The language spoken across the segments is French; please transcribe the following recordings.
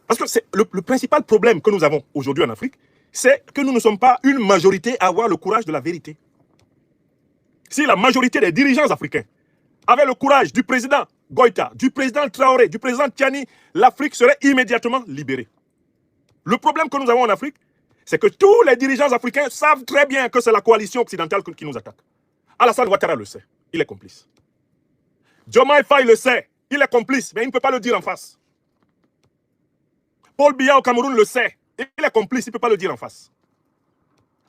Parce que c'est le principal problème que nous avons aujourd'hui en Afrique, c'est que nous ne sommes pas une majorité à avoir le courage de la vérité. Si la majorité des dirigeants africains avaient le courage du président Goïta, du président Traoré, du président Tiani, l'Afrique serait immédiatement libérée. Le problème que nous avons en Afrique, c'est que tous les dirigeants africains savent très bien que c'est la coalition occidentale qui nous attaque. Alassane Ouattara le sait, il est complice. Diomaye Faye le sait, il est complice, mais il ne peut pas le dire en face. Paul Biya au Cameroun le sait, il est complice, il ne peut pas le dire en face.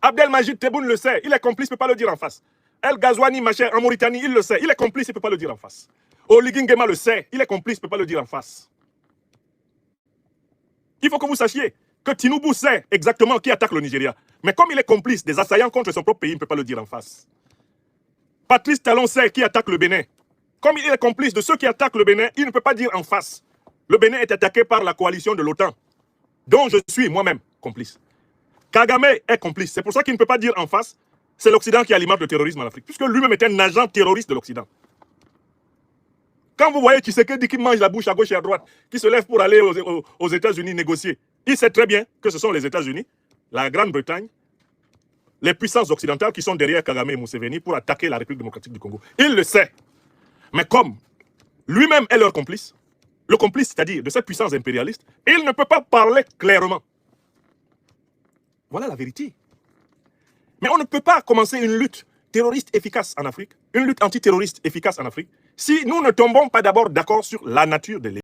Abdelmajid Tebboune le sait, il est complice, il ne peut pas le dire en face. El Ghazouani, machin, en Mauritanie, il le sait, il est complice, il ne peut pas le dire en face. Oligui Nguema le sait, il est complice, il ne peut pas le dire en face. Il faut que vous sachiez que Tinubu sait exactement qui attaque le Nigeria. Mais comme il est complice des assaillants contre son propre pays, il ne peut pas le dire en face. Patrice Talon sait qui attaque le Bénin. Comme il est complice de ceux qui attaquent le Bénin, il ne peut pas dire en face. Le Bénin est attaqué par la coalition de l'OTAN, dont je suis moi-même complice. Kagame est complice. C'est pour ça qu'il ne peut pas dire en face, c'est l'Occident qui alimente le terrorisme en Afrique, puisque lui-même est un agent terroriste de l'Occident. Quand vous voyez Tshisekedi qui mange la bouche à gauche et à droite, qui se lève pour aller aux États-Unis négocier, il sait très bien que ce sont les États-Unis, la Grande-Bretagne, les puissances occidentales qui sont derrière Kagame et Museveni pour attaquer la République démocratique du Congo. Il le sait. Mais comme lui-même est leur complice, le complice, c'est-à-dire de cette puissance impérialiste, il ne peut pas parler clairement. Voilà la vérité. Mais on ne peut pas commencer une lutte terroriste efficace en Afrique, une lutte antiterroriste efficace en Afrique, si nous ne tombons pas d'abord d'accord sur la nature de l'État.